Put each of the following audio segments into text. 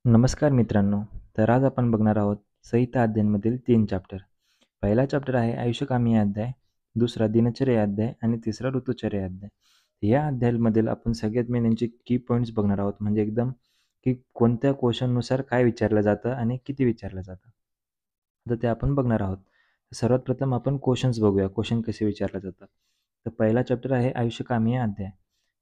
नमस्कार मित्रांनो. तर आज आपण बघणार आहोत संहिता अध्यायांमधील 3 चॅप्टर. पहिला चॅप्टर आहे आयुष्यकामी अध्याय, दुसरा दिनचर्या अध्याय आणि तिसरा ऋतुचर्या अध्याय. या अध्यायामधील आपण सगळ्यात मेन यांचे की पॉईंट्स बघणार आहोत. म्हणजे एकदम की कोणत्या क्वेश्चननुसार काय विचारलं जातं आणि किती विचारलं जातं. तर ते आपण बघणार आहोत. सर्वात प्रथम आपण क्वेश्चन्स बघूया. क्वेश्चन कसे विचारले जातात. तर पहिला चॅप्टर आहे आयुष्यकामी अध्याय.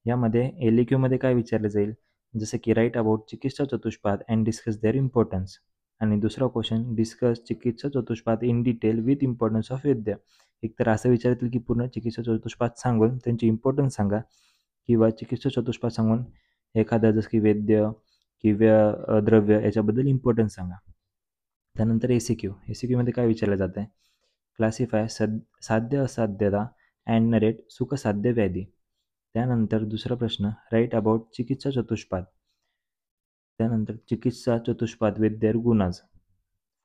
यामध्ये एल-ई-क्यूमध्ये काय विचारलं जाईल, जसं की write about chikitsa chatushpada and discuss their importance. आणि दुसरा question discuss chikitsa chatushpada in detail with importance of vaidya. एकतर असं विचारतील की पूर्ण चिकित्सा चतुष्पाद सांगून त्यांची इम्पॉर्टन्स सांगा, किंवा चिकित्सा चतुष्पाद सांगून एखादा जसं की वैद्य किंवा द्रव्य याच्याबद्दल इम्पॉर्टन्स सांगा. त्यानंतर एस-ई-क्यूमध्ये काय विचारलं जातं आहे, क्लासिफाय साध्य असाध्यता अँड नरेट सुखसाध्य व्याधी. त्यानंतर दुसरा प्रश्न राईट अबाउट चिकित्सा चतुष्पाद. त्यानंतर चिकित्सा चतुष्पाद विथ देअर गुणाज.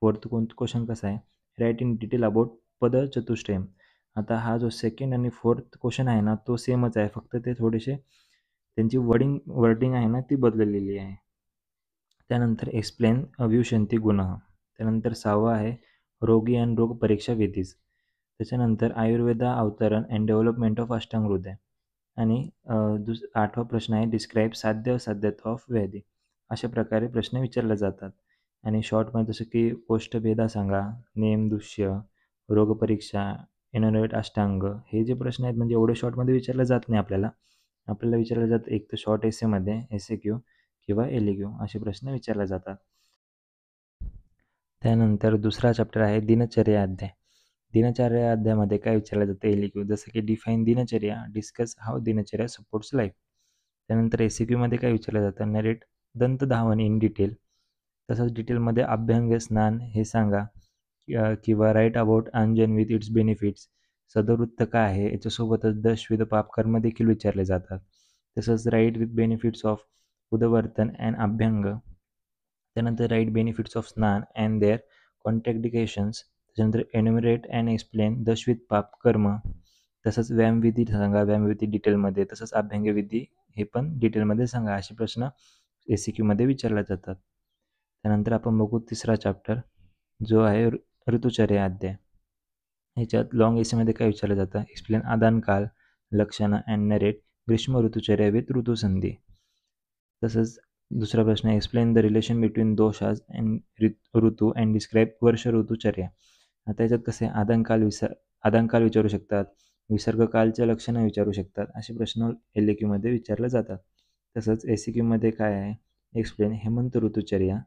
फोर्थ क्वेश्चन कसा आहे, राईट इन डिटेल अबाउट पदचतुष्टयम. आता हा जो सेकंड आणि फोर्थ क्वेश्चन आहे ना, तो सेमच आहे, फक्त ते थोडेसे त्यांची वर्डिंग आहे ना ती बदललेली आहे. त्यानंतर एक्सप्लेन व्युशंती गुणः. त्यानंतर 6वा आहे रोगी अँड रोग परीक्षा विधीज. त्याच्यानंतर आयुर्वेदा अवतरण अँड डेव्हलपमेंट ऑफ अष्टांग हृदय. आणि 8वा प्रश्न आहे डिस्क्राईब साध्य असाध्यता ऑफ व्याधी. अशा प्रकारे प्रश्न विचारले जातात. आणि शॉर्टमध्ये जसं की कोष्ठभेदा सांगा, नेम दृश्य, रोगपरीक्षा, इनोव्हेट अष्टांग. हे जे प्रश्न आहेत म्हणजे एवढे शॉर्टमध्ये विचारलं जात नाही आपल्याला. आपल्याला विचारलं जातं एक तर शॉर्ट एसेमध्ये एस-ए-क्यू किंवा एल-ई-क्यू असे प्रश्न विचारले जातात. त्यानंतर दुसरा चॅप्टर आहे दिनचर्या अध्याय. दिनचर्या अध्यायामध्ये काय विचारलं जातं एल-ई-क्यू, जसं की डिफाईन दिनचर्या, डिस्कस हाऊ दिनचर्या सपोर्ट्स लाईफ. त्यानंतर एस-ई-क्यूमध्ये काय विचारलं जातं, नरेट दंतधावन इन डिटेल. तसंच डिटेलमध्ये अभ्यंग स्नान हे सांगा, किंवा write about anjana with its benefits. सदवृत्त काय आहे याच्यासोबतच दशविध पापकर्म देखील विचारले जातात. तसंच write with benefits of udvartana and abhyanga. त्यानंतर write benefits of snana and their contraindications. त्याच्यानंतर एन्युमरेट अँड एक्सप्लेन दशविध पाप कर्म. तसंच व्यायामविधी सांगा, व्यायामविधी डिटेलमध्ये. तसंच अभ्यंगविधी हे पण डिटेलमध्ये सांगा. असे प्रश्न एस-ई-क्यूमध्ये विचारले जातात. त्यानंतर आपण बघू तिसरा चॅप्टर जो आहे ऋतुचर्या अध्याय. ह्याच्यात लॉंग एसेमध्ये काय विचारलं जातं, एक्सप्लेन आदानकाल, लक्षणं अँड नरेट ग्रीष्म ऋतुचर्या विथ ऋतुसंधी. तसंच दुसरा प्रश्न explain the relation between doshas and ऋतू अँड डिस्क्राईब वर्ष ऋतुचर्या. आता याच्यात कसे आदानकाल विचारू शकतात, विसर्गकालच्या लक्षणं विचारू शकतात. असे प्रश्न एल-ई-क्यूमध्ये विचारले जातात. तसंच एस-ई-क्यूमध्ये काय आहे, एक्सप्लेन हेमंत ऋतुचर्या,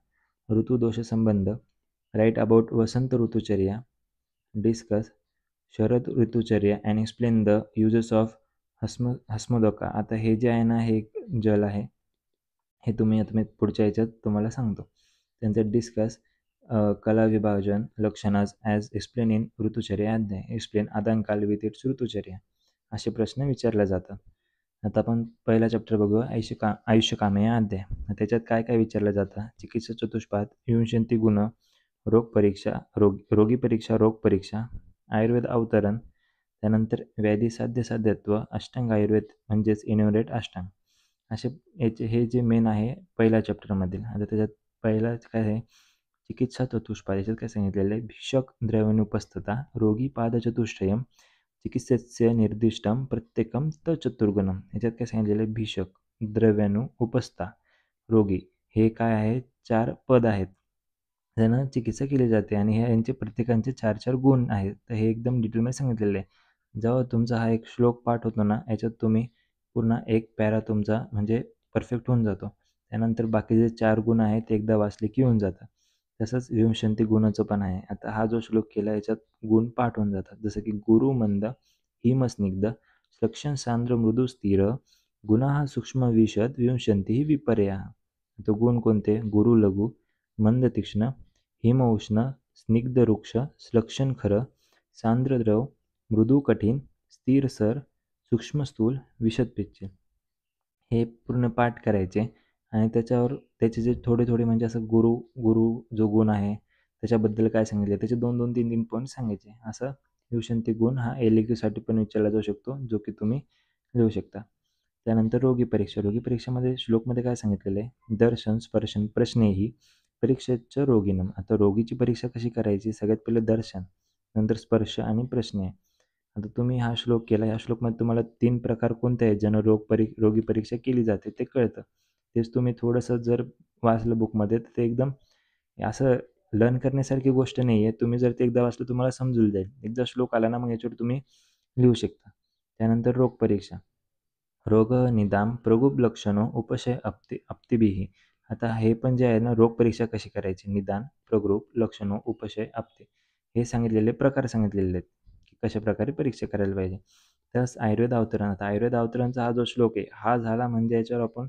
ऋतुदोष संबंध, write about vasant ritucharya, discuss sharad ritucharya and explain the uses of हस्मदोका. आता हे जे आहे ना, हे एक जल आहे, हे तुम्ही आता मी पुढच्या ह्याच्यात तुम्हाला सांगतो. त्यांचं डिस्कस कला विभाजन लक्षणाज ॲज एक्सप्लेन इन ऋतुचर्या अध्याय, एक्सप्लेन आदानकाल विथ इट्स ऋतुचर्या. असे प्रश्न विचारले जातात. आता आपण पहिला चॅप्टर बघू, आयुष्यकामे या अध्याय. त्याच्यात काय काय विचारलं जातं, चिकित्सा चतुष्पाद, विंशती गुण, रोगी परीक्षा, रोग परीक्षा, आयुर्वेद अवतरण. त्यानंतर व्याधी साध्यत्व, अष्टांग आयुर्वेद म्हणजेच इनोव्हेट अष्टांग. असे याचे हे जे मेन आहे पहिल्या चॅप्टरमधील. आता त्याच्यात पहिलं काय आहे, चिकित्सा चतुष्पाद. याच्यात काय सांगितलेलं आहे, भिषक द्रव्यानुपस्थता, रोगी पादचतुष्टयम, चिकित्सेस्य निर्दिष्टम प्रत्येकम चतुर्गुणम. याच्यात काय सांगितलेलं आहे, भिषक द्रव्याणू उपस्था रोगी, हे काय आहे, 4 पद आहेत, ज्यानं चिकित्सा केली जाते. आणि हे यांचे प्रत्येकांचे 4-4 गुण आहेत. तर हे एकदम डिटेलमध्ये सांगितलेलं आहे. जेव्हा तुमचा हा एक श्लोक पाठ होतो ना, याच्यात तुम्ही पूर्ण एक पॅरा तुमचा म्हणजे परफेक्ट होऊन जातो. त्यानंतर बाकीचे 4 गुण आहेत ते एकदा वाचले की होऊन जातं. तसंच विंशती गुणाचं पण आहे. आता हा जो श्लोक केला याच्यात गुण पाठ होऊन जातात, जसं की गुरु मंद हिमस्निग्ध लक्षण सांद्र मृदू स्थिर गुणाः सूक्ष्म विशद विंशती विपर्या. तो गुण कोणते, गुरु लघु, मंद तीक्ष्ण, हिम उष्ण, स्निग्ध वृक्ष, लक्षण खरं, सांद्र द्रव, मृदू कठीण, स्थिर सर, सूक्ष्म स्थूल, विशद पिच्छ. हे पूर्ण पाठ करायचे. आणि त्याच्यावर त्याचे जे थोडे म्हणजे असं गुरु गुरु जो गुण आहे त्याच्याबद्दल काय सांगितले, त्याचे 2-2, 3-3 पॉईंट सांगायचे. असं विंशती गुण हा एल-ई-क्यूसाठी पण विचारला जाऊ शकतो, जो की तुम्ही लिहू शकता. त्यानंतर रोगी परीक्षा. रोगी परीक्षेमध्ये श्लोकमध्ये काय सांगितलेलं आहे? दर्शन, स्पर्शन, प्रश्नेही परीक्षेचं रोगिणं. आता रोगीची परीक्षा कशी करायची? सगळ्यात पहिले दर्शन, नंतर स्पर्श आणि प्रश्न. आता तुम्ही हा श्लोक केला. या श्लोकमध्ये तुम्हाला 3 प्रकार कोणते आहेत ज्यानं रोगी परीक्षा केली जाते ते कळतं. तेच तुम्ही थोडंसं जर वाचलं बुकमध्ये तर ते एकदम असं लर्न करण्यासारखी गोष्ट नाही आहे. तुम्ही जर ते एकदा वाचलं तुम्हाला समजून जाईल. एकदा श्लोक आला ना मग याच्यावर तुम्ही लिहू शकता. त्यानंतर रोग परीक्षा. रोग निदान प्रगुप लक्षणो उपशय आप्तिभिः. आता हे पण जे आहे ना रोग परीक्षा कशी करायची? निदान, प्रगृप, लक्षणो, उपशय, आप्ती हे सांगितलेले प्रकार सांगितलेले आहेत की कशाप्रकारे परीक्षा करायला पाहिजे. तस आयुर्वेद अवतरण. आता आयुर्वेद अवतरणचा हा जो श्लोक आहे हा झाला म्हणजे याच्यावर आपण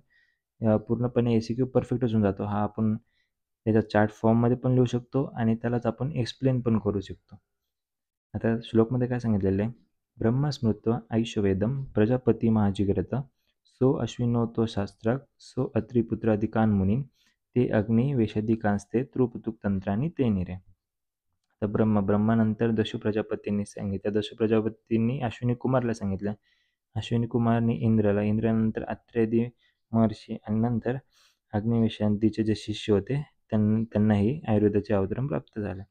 पूर्णपणे एसीक्यू परफेक्टच होऊन जातो. हा आपण त्याच्या चार्ट फॉर्ममध्ये पण लिहू शकतो आणि त्यालाच आपण एक्सप्लेन पण करू शकतो. आता श्लोकमध्ये काय सांगितलेलं आहे? ब्रह्मस्मृत्व आयुष्यवेदम प्रजापती महाजिग्रत सो अश्विनोतो शास्त्राक सो अत्रिपुत्राधिकान मुनीन ते अग्नी वेषधिकांस्ते त्रुपतुक तंत्रानी ते निरे. तर ब्रह्मानंतर दशु प्रजापतींनी सांगितलं. दशु प्रजापतींनी अश्विनी कुमारला सांगितलं. अश्विनी कुमारने इंद्राला, इंद्रानंतर आत्रेयदी महर्षी आणि नंतर अग्निवेशांतीचे जे शिष्य होते त्यांनाही आयुर्वेदाचे अवतरण प्राप्त झालं.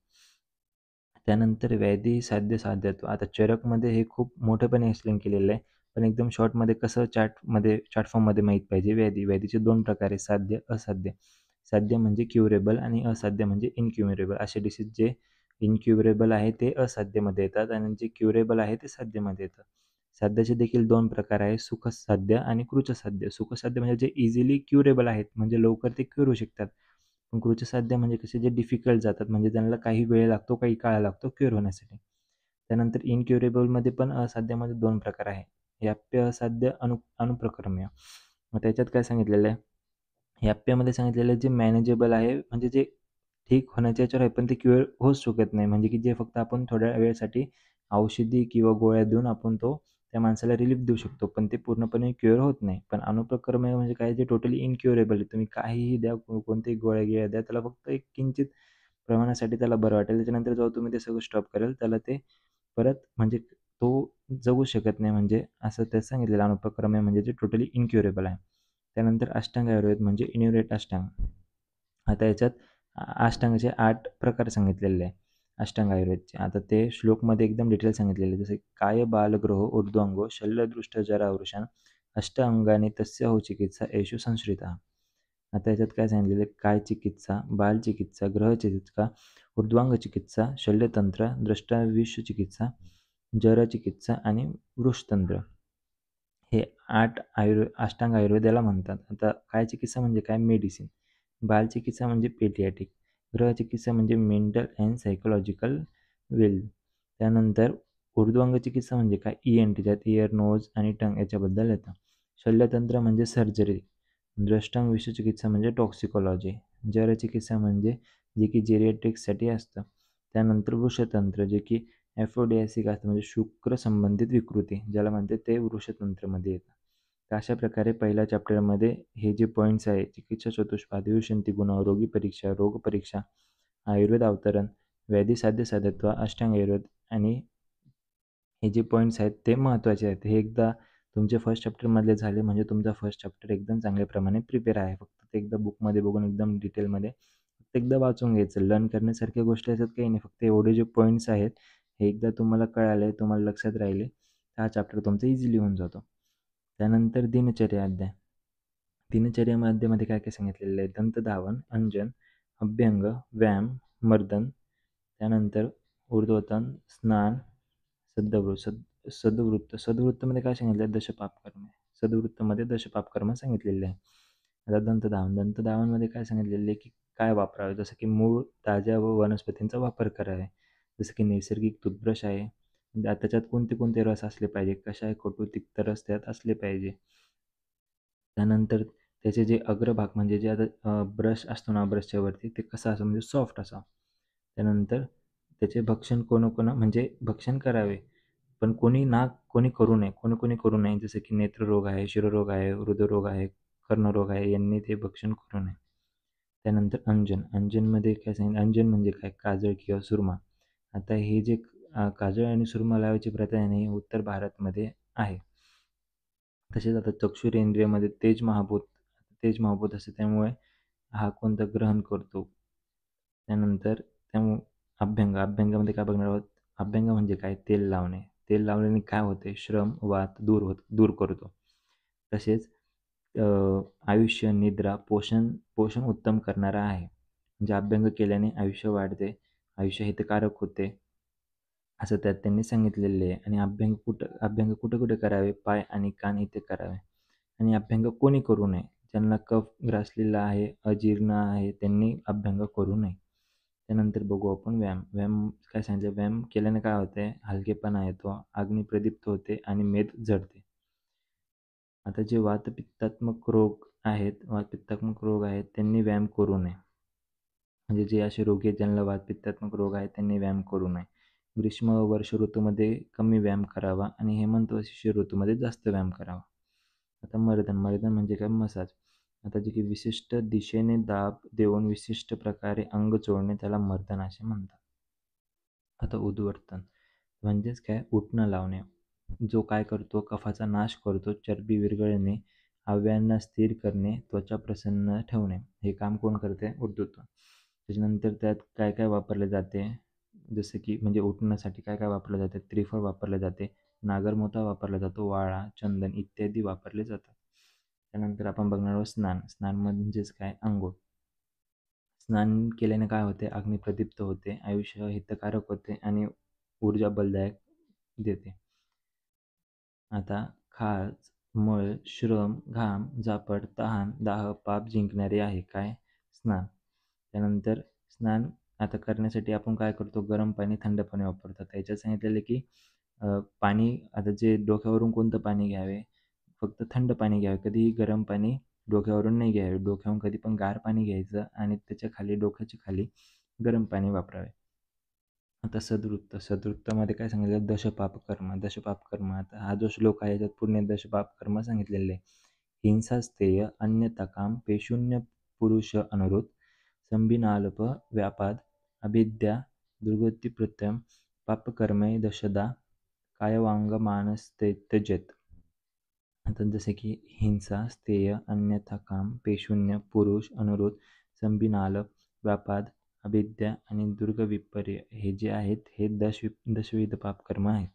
त्यानंतर व्याधी साध्य साध्यत्व. आता चरकमध्ये हे खूप मोठेपणे एक्सप्लेन केलेलं आहे, पण एकदम शॉर्टमध्ये कसं चार्ट फॉर्ममध्ये माहीत पाहिजे. व्याधीचे 2 प्रकार आहे, साध्य, असाध्य. साध्य म्हणजे क्युरेबल आणि असाध्य म्हणजे इनक्युरेबल. असे डिसीज जे इनक्युरेबल आहे ते असाध्यमध्ये येतात आणि जे क्युरेबल आहे ते साध्यमध्ये येतात. साध्याचे देखील 2 प्रकार आहे, सुखसाध्य आणि कृचसाध्य. सुखसाध्य म्हणजे जे इझिली क्युरेबल आहेत, म्हणजे लवकर ते क्युर होऊ शकतात. पण कृचसाध्य म्हणजे कसे जे डिफिकल्ट जातात, म्हणजे त्यांना काही वेळ लागतो, काही काळ लागतो क्युअर होण्यासाठी. त्यानंतर इनक्युरेबलमध्ये पण असाध्यामध्ये 2 प्रकार आहे, याप्य, असाध्य, अनुप्रक्रम्य. मग त्याच्यात काय सांगितलेलं आहे? याप्यामध्ये सांगितलेलं आहे जे मॅनेजेबल आहे, म्हणजे जे ठीक होण्याच्या याच्यावर आहे, पण ते क्युअर होऊच शकत नाही. म्हणजे की जे फक्त आपण थोड्या वेळेसाठी औषधी किंवा गोळ्या देऊन आपण तो त्या माणसाला रिलीफ देऊ शकतो, पण ते पूर्णपणे क्युअर होत नाही. पण अनुप्रक्रम्य म्हणजे काय? जे टोटली इनक्युरेबल आहे. तुम्ही काहीही द्या, कोणतेही गोळ्या द्या, त्याला फक्त एक किंचित प्रमाणासाठी त्याला बरं वाटेल. त्याच्यानंतर जेव्हा तुम्ही ते सगळं स्टॉप कराल त्याला ते परत म्हणजे तो जगू शकत नाही. म्हणजे असं ते सांगितलेलं अनुपक्रमे म्हणजे जे टोटली इनक्युरेबल आहे. त्यानंतर अष्टांग आयुर्वेद म्हणजे इन्युरेट अष्टांग. आता याच्यात अष्टांगाचे 8 प्रकार सांगितलेले आहे अष्टांग आयुर्वेदचे. आता ते श्लोकमध्ये एकदम डिटेल सांगितलेले आहे. जसे काय बालग्रहो ऊर्ध्वांगो शल्यदृष्ट जरावृषान अष्ट अंगाने तस्य हो चिकित्सा येषु संश्रिता. आता याच्यात काय सांगितलेलं आहे? काय चिकित्सा, बालचिकित्सा, ग्रहचिकित्सा, ऊर्ध्वांग चिकित्सा, शल्यतंत्र, द्रष्टाविष चिकित्सा, जरचिकित्सा आणि वृषतंत्र हे 8 अष्टांग आयुर्वेद याला म्हणतात. आता काय चिकित्सा म्हणजे काय? मेडिसिन. बालचिकित्सा म्हणजे पेडियाट्रिक. गृहचिकित्सा म्हणजे मेंटल अँड सायकोलॉजिकल वेल. त्यानंतर ऊर्ध्वांग चिकित्सा म्हणजे काय? ENT, ज्यात इयर, नोज आणि टंग याच्याबद्दल येतं. शल्यतंत्र म्हणजे सर्जरी. द्रष्टांग विषचिकित्सा म्हणजे टॉक्सिकोलॉजी. जरचिकित्सा म्हणजे जे की जेरियाट्रिक्ससाठी असतं. त्यानंतर वृषतंत्र जे की ॲफोडियासिक असतं, म्हणजे शुक्र संबंधित विकृती ज्याला म्हणते ते वृषतंत्रमध्ये येतं. तर अशा प्रकारे पहिल्या चॅप्टरमध्ये हे जे पॉईंट्स आहे, चिकित्सा चतुष्पाद, विषंती गुण, रोगी परीक्षा, रोग परीक्षा, आयुर्वेद अवतरण, व्याधी साध्य साधत्व, अष्टांग आयुर्वेद आणि हे जे पॉईंट्स आहेत ते महत्त्वाचे आहेत. हे एकदा तुमचे फर्स्ट चॅप्टरमधले झाले म्हणजे तुमचा फर्स्ट चॅप्टर एकदम चांगल्याप्रमाणे प्रिपेअर आहे. फक्त ते एकदा बुकमध्ये बघून एकदम डिटेलमध्ये फक्त एकदा वाचून घ्यायचं. लर्न करण्यासारख्या गोष्टी असतात काही नाही. फक्त एवढे जे पॉईंट्स आहेत हे एकदा तुम्हाला कळाले, तुम्हाला लक्षात राहिले, तर हा चॅप्टर तुमचा इझिली होऊन जातो. त्यानंतर दिनचर्या अध्याय. दिनचर्या अध्यायामध्ये काय काय सांगितलेलं आहे? दंतधावन, अंजन, अभ्यंग, व्यायाम, मर्दन, त्यानंतर ऊर्ध्वतन, स्नान, सदवृत्तमध्ये काय सांगितलं आहे? दशपापकर्म. सदवृत्तमध्ये दशपापकर्म सांगितलेले आहे. आता दंतधावनमध्ये काय सांगितलेले आहे की काय वापरावे? जसं की मूळ, ताज्या व वनस्पतींचा वापर करावे. जसं की नैसर्गिक टूथब्रश आहे. त्याच्यात कोणते कोणते रस असले पाहिजे? कषाय, कटू, तिक्त रस त्यात असले पाहिजे. त्यानंतर त्याचे जे अग्रभाग म्हणजे जे आता ब्रश असतो ना, ब्रशच्या वरती ते कसं असं म्हणजे सॉफ्ट असावं. त्यानंतर त्याचे भक्षण कोण म्हणजे भक्षण करावे, पण कोणी करू नये. कोणी करू नये. जसं की नेत्ररोग आहे, शिरोरोग आहे, हृदयरोग आहे, कर्णरोग आहे, यांनी ते भक्षण करू नये. त्यानंतर अंजन. अंजनमध्ये काय सांगितलं? अंजन म्हणजे काय? काजळ किंवा सुरमा. आता हे जे काजळ आणि सुरमा लावायची प्रथा आहे ना, ही उत्तर भारतमध्ये आहे. तसेच आता चक्षुरेंद्रियामध्ये तेज महाभूत असते, त्यामुळे हा कोणतं ग्रहण करतो. त्यानंतर त्यामुळे अभ्यंगामध्ये काय बघणार आहोत? अभ्यंग म्हणजे काय? तेल लावणे. तेल लावल्याने काय होते? श्रम, वात दूर करतो. तसेच आयुष्य, निद्रा, पोषण उत्तम करणारा आहे. म्हणजे अभ्यंग केल्याने आयुष्य वाढते, आयुष्य हितकारक होते, असं त्यात त्यांनी सांगितलेले आहे. आणि अभ्यंग कुठे कुठे करावे? पाय आणि कान इथे करावे. आणि अभ्यंग कोणी करू नये? ज्यांना कफ ग्रासलेला आहे, अजीर्ण आहे, त्यांनी अभ्यंग करू नये. त्यानंतर बघू आपण व्यायाम. व्यायाम काय सांगितलं? व्यायाम केल्याने काय होते? हलकेपणा येतो, अग्नी प्रदीप्त होते आणि मेद जडते. आता जे वातपित्तात्मक रोग आहेत त्यांनी व्यायाम करू नये. म्हणजे जे असे रोगी आहेत ज्यांना वातपित्तात्मक रोग आहेत त्यांनी व्यायाम करू नये. ग्रीष्म व वर्ष ऋतूमध्ये कमी व्यायाम करावा आणि हेमंत व शिशिर ऋतूमध्ये जास्त व्यायाम करावा. आता मर्दन म्हणजे काय? मसाज. आता जे की विशिष्ट दिशेने दाब देऊन विशिष्ट प्रकारे अंग चोळणे त्याला मर्दन असे म्हणतात. आता उद्वर्तन म्हणजेच काय? उटणं लावणे. जो काय करतो? कफाचा नाश करतो, चरबी विरघळणे, अवयवांना स्थिर करणे, त्वचा प्रसन्न ठेवणे. हे काम कोण करते? उद्वर्तन. त्याच्यानंतर त्यात काय काय वापरले जाते? जसं की म्हणजे उठण्यासाठी काय काय वापरलं जाते? त्रिफळ वापरले जाते, नागरमोथा वापरला जातो, वाळा, चंदन इत्यादी वापरले जातात. त्यानंतर आपण बघणार आहोत स्नान. स्नान म्हणजेच काय? अंघोळ. स्नान केल्याने काय होते? अग्नी प्रदीप्त होते, आयुष्य हितकारक होते आणि ऊर्जा बलदायक देते. आता खाज, मळ, श्रम, घाम, झापड, तहान, दाह, पाप जिंकणारे आहे काय? स्नान. त्यानंतर स्नान आता करण्यासाठी आपण काय करतो? गरम पाणी, थंड पाणी वापरतात. त्याच्यात सांगितलेलं की पाणी आता जे डोक्यावरून कोणतं पाणी घ्यावे? फक्त थंड पाणी घ्यावे. कधीही गरम पाणी डोक्यावरून नाही घ्यावे. डोक्यावरून कधी पण गार पाणी घ्यायचं आणि त्याच्या खाली डोक्याच्या खाली गरम पाणी वापरावे. आता सदवृत्तामध्ये काय सांगितलं? दशपाप कर्म. आता हा जो श्लोक आहे याच्यात पूर्ण दशपाप कर्म सांगितलेले आहे. हिंसास्तेय, अन्यताकाम, पेशून्य पुरुष अनुरोध, संबिनाल्प व्यापाद, अभिद्या, दुर्गती पापकर्मे दशदा, कायवांग मानस्ते त्यजेत. आता जसे की हिंसा, स्थेय, अन्यथा काम, पेशून्य, पुरुष, अनुरोध, संबिनालप, व्यापाद, अविद्या आणि दुर्गविपर्य हे जे आहेत हे दशविध पापकर्म आहेत.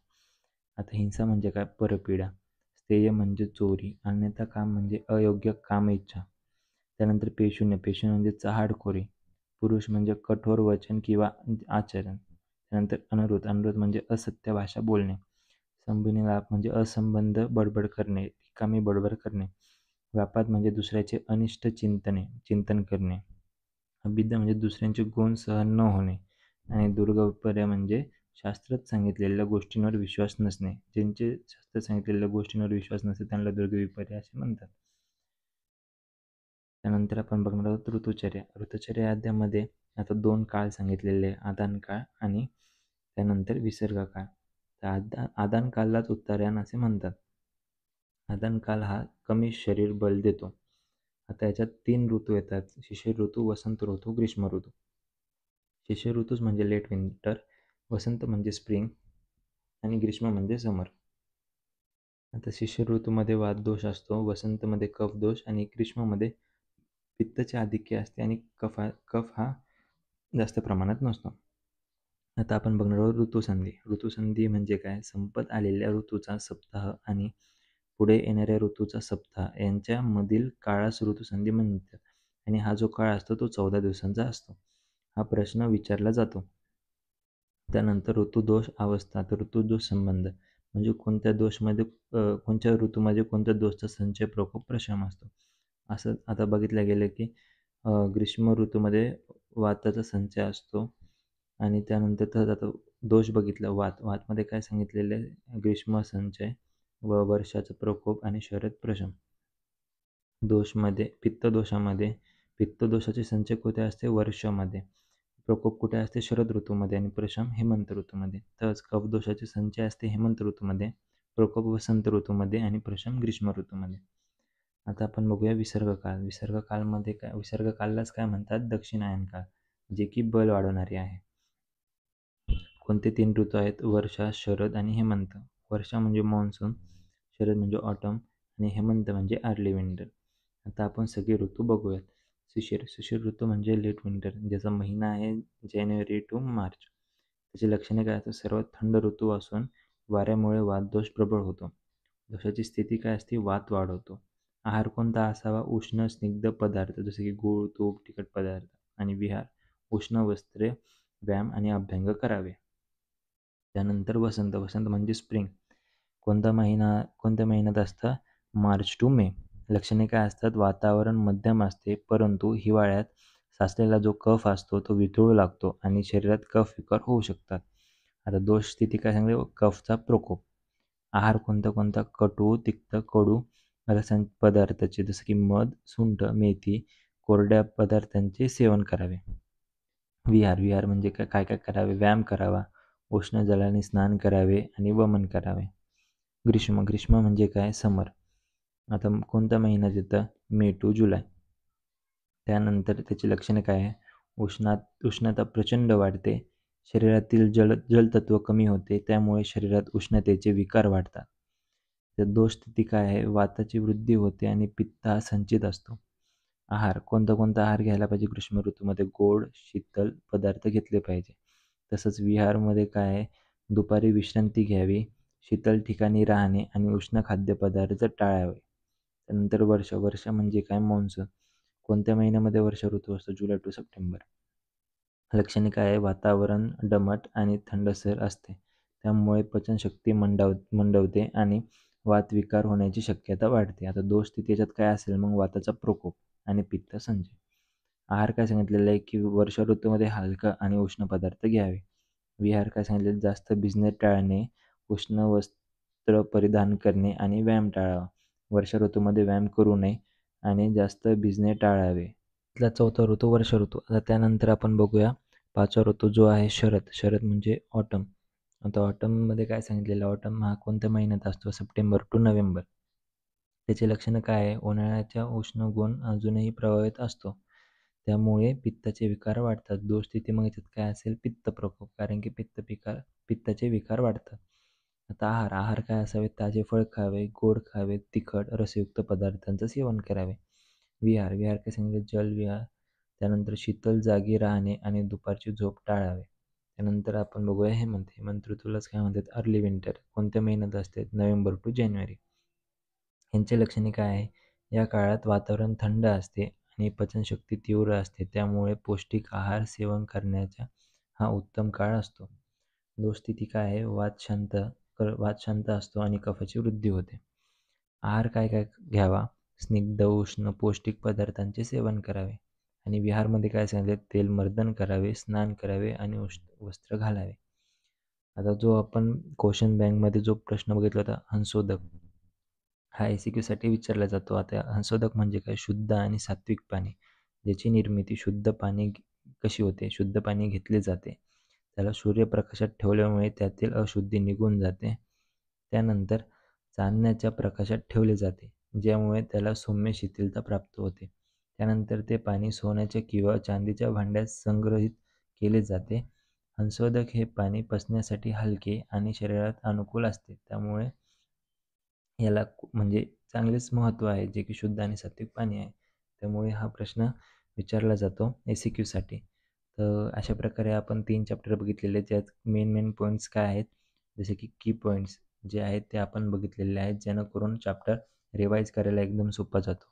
आता हिंसा म्हणजे काय? परपीडा. स्थेय म्हणजे चोरी. अन्यथा काम म्हणजे अयोग्य काम इच्छा. त्यानंतर पेशून्य म्हणजे चहाडखोरी. पुरुष म्हणजे कठोर वचन किंवा आचरण. त्यानंतर अनुरोध म्हणजे असत्य भाषा बोलणे. संबिनीलाप म्हणजे असंबंध बडबड करणे, रिकामी बडबड करणे. व्यापाद म्हणजे दुसऱ्याचे अनिष्ट चिंतन करणे. अभिद्या म्हणजे दुसऱ्यांचे गुण सहन न होणे. आणि दुर्गविपर्य म्हणजे शास्त्रात सांगितलेल्या गोष्टींवर विश्वास नसणे. ज्यांचे शास्त्रात सांगितलेल्या गोष्टींवर विश्वास नसते त्यांना दुर्गविपर्य असे म्हणतात. त्यानंतर आपण बघणार आहोत ऋतुचर्या. ऋतुचर्या अध्यायामध्ये आता 2 काळ सांगितलेले, आदान काळ आणि त्यानंतर विसर्ग काळ. तर आदान काळालाच उत्तरायण असे म्हणतात. आदान काळ हा कमी शरीर बल देतो. आता याच्यात 3 ऋतू येतात: शिशिर ऋतू, वसंत ऋतू, ग्रीष्म ऋतू. शिशिर ऋतूच म्हणजे लेट विंटर, वसंत म्हणजे स्प्रिंग आणि ग्रीष्म म्हणजे समर. आता शिशिर ऋतूमध्ये वातदोष असतो, वसंतमध्ये कफदोष आणि ग्रीष्ममध्ये पित्ताचे आधिक्य असते आणि कफ हा जास्त प्रमाणात नसतो. आता आपण बघणार आहोत ऋतुसंधी. ऋतुसंधी म्हणजे काय? संपत आलेल्या ऋतूचा सप्ताह आणि पुढे येणाऱ्या ऋतूचा सप्ताह यांच्यामधील काळास ऋतुसंधी म्हणतात. आणि हा जो काळ असतो तो 14 दिवसांचा असतो. हा प्रश्न विचारला जातो. त्यानंतर ऋतुदोष अवस्था. तर ऋतुदोष संबंध म्हणजे कोणत्या ऋतूमध्ये कोणत्या दोषचा संचय प्रकोप प्रशम असतो. असं आता बघितलं गेलं की ग्रीष्म ऋतूमध्ये वाताचा संचय असतो आणि त्यानंतर तर आता दोष बघितला वातमध्ये काय सांगितलेलं आहे? ग्रीष्म संचय व वर्षाचा प्रकोप आणि शरद प्रशम. पित्तदोषाचे संचय कुठे असते? वर्षामध्ये. प्रकोप कुठे असते? शरद ऋतूमध्ये आणि प्रशम हेमंत ऋतूमध्ये. तर कफदोषाचे संचय असते हेमंत ऋतूमध्ये, प्रकोप वसंत ऋतूमध्ये आणि प्रशम ग्रीष्म ऋतूमध्ये. आता आपण बघूया विसर्ग काळालाच काय म्हणतात? दक्षिणायन काळ, जे की बल वाढवणारे आहे. कोणते 3 ऋतू आहेत? वर्षा, शरद आणि हेमंत. वर्षा म्हणजे मॉन्सून, शरद म्हणजे ऑटम आणि हेमंत म्हणजे अर्ली विंटर. आता आपण सगळे ऋतू बघूयात. शिशिर ऋतू म्हणजे लेट विंटर, ज्याचा महिना आहे जानेवारी टू मार्च. त्याची लक्षणे काय असतात? सर्वात थंड ऋतू असून वाऱ्यामुळे वातदोष प्रबळ होतो. दोषाची स्थिती काय असते? वात वाढवतो. आहार कोणता असावा? उष्ण स्निग्ध पदार्थ जसे की गूळ, तूप, तिखट पदार्थ. आणि विहार उष्ण वस्त्रे, व्यायाम आणि अभ्यंग करावे. त्यानंतर वसंत. वसंत म्हणजे स्प्रिंग. कोणत्या महिन्यात असतं? मार्च टू मे. लक्षणे काय असतात? वातावरण मध्यम असते, परंतु हिवाळ्यात साचलेला जो कफ असतो तो वितळू लागतो आणि शरीरात कफ विकार होऊ शकतात. आता दोष स्थिती काय सांगते? कफचा प्रकोप. आहार कोणता? कटू, तिक्त, कडू पदार्थाचे जसं की मध, सुंठ, मेथी, कोरड्या पदार्थांचे सेवन करावे. विहार म्हणजे काय काय करावे? व्यायाम करावा, उष्ण जलाने स्नान करावे आणि वमन करावे. ग्रीष्म म्हणजे काय? समर. आता कोणता महिना येतं? मे टू जुलै. त्यानंतर त्याची लक्षणे काय आहे? उष्णता प्रचंड वाढते, शरीरातील जलतत्व कमी होते, त्यामुळे शरीरात उष्णतेचे विकार वाढतात. तर दोष स्थिती काय आहे? वाताची वृद्धी होते आणि पित्त हा संचित असतो. आहार कोणता आहार घ्यायला पाहिजे? ग्रीष्म ऋतूमध्ये गोड शीतल पदार्थ घेतले पाहिजे. तसंच विहारमध्ये काय आहे? दुपारी विश्रांती घ्यावी, शीतल ठिकाणी राहणे आणि उष्ण खाद्यपदार्थ टाळावे. त्यानंतर वर्ष म्हणजे काय? मान्सून. कोणत्या महिन्यामध्ये वर्षा ऋतू असतो? जुलै टू सप्टेंबर. लक्षणे काय आहे? वातावरण दमट आणि थंडसर असते, त्यामुळे पचनशक्ती मंदवते आणि वातविकार होण्याची शक्यता वाढते. आता दोष स्थिती याच्यात काय असेल मग? वाताचा प्रकोप आणि पित्त संचय. आहार काय सांगितलेलं आहे की वर्षा ऋतूमध्ये हलका आणि उष्ण पदार्थ घ्यावे. विहार काय सांगितले? जास्त भिजणे टाळणे, उष्ण वस्त्र परिधान करणे आणि व्यायाम टाळावा. वर्षा ऋतूमध्ये व्यायाम करू नये आणि जास्त भिजणे टाळावे. त्यातला चौथा ऋतू वर्षा ऋतू. आता त्यानंतर आपण बघूया 5वा ऋतू जो आहे शरद. शरद म्हणजे ऑटम. आता ऑटममध्ये काय सांगितलेलं? ऑटम हा कोणत्या महिन्यात असतो? September to November. त्याची लक्षणं काय आहे? उन्हाळ्याच्या उष्ण गुण अजूनही प्रभावित असतो, त्यामुळे पित्ताचे विकार वाढतात. दोष स्थिती मग याच्यात काय असेल? पित्त प्रकोप, कारण की पित्ताचे विकार वाढतात. आता आहार काय असावे? ताजे फळ खावे, गोड खावे, तिखट रसयुक्त पदार्थांचं सेवन करावे. विहार काय सांगितलं? जलविहार. त्यानंतर शीतल जागी राहणे आणि दुपारची झोप टाळावे. त्यानंतर आपण बघूया हेमंत. हेमंत ऋतूलाच काय म्हणतात? Early winter. कोणत्या महिन्यात असते? नोव्हेंबर टू जानेवारी. यांचे लक्षणे काय आहे? या काळात वातावरण थंड असते आणि पचनशक्ती तीव्र असते, त्यामुळे पौष्टिक आहार सेवन करण्याचा हा उत्तम काळ असतो. दोष स्थिती काय आहे? वात शांत असतो आणि कफाची वृद्धी होते. आहार काय काय घ्यावा? स्निग्ध, उष्ण, पौष्टिक पदार्थांचे सेवन करावे. आणि विहारमध्ये काय सांगितले? तेलमर्दन करावे, स्नान करावे आणि वस्त्र घालावे. आता जो आपण क्वेश्चन बँकमध्ये जो प्रश्न बघितला होता, हंसोदक, हा SEQसाठी विचारला जातो. आता हंसोदक म्हणजे काय? शुद्ध आणि सात्विक पाणी, ज्याची निर्मिती शुद्ध पाणी कशी होते? शुद्ध पाणी घेतले जाते, त्याला सूर्यप्रकाशात ठेवल्यामुळे त्यातील अशुद्धी निघून जाते. त्यानंतर चांदण्याच्या प्रकाशात ठेवले जाते, ज्यामुळे त्याला सौम्य शिथिलता प्राप्त होते. त्यानंतर ते पाणी सोन्याच्या किंवा चांदीच्या भांड्यात संग्रहित केले जाते. हंसोदक हे पाणी पचण्यासाठी हलके आणि शरीरात अनुकूल असते, त्यामुळे याला म्हणजे चांगलेच महत्त्व आहे, जे की शुद्ध आणि सात्विक पाणी आहे. त्यामुळे हा प्रश्न विचारला जातो SEQसाठी. तर अशा प्रकारे आपण 3 चॅप्टर बघितलेले, ज्यात मेन पॉईंट्स काय आहेत, जसे की पॉईंट्स जे आहेत ते आपण बघितलेले आहेत, जेणेकरून चॅप्टर रिवाईज करायला एकदम सोपा जातो.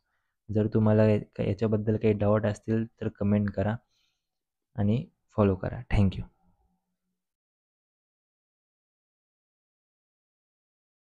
जर तुम्हाला याच्याबद्दल काही डाऊट असतील तर कमेंट करा आणि फॉलो करा. थँक्यू.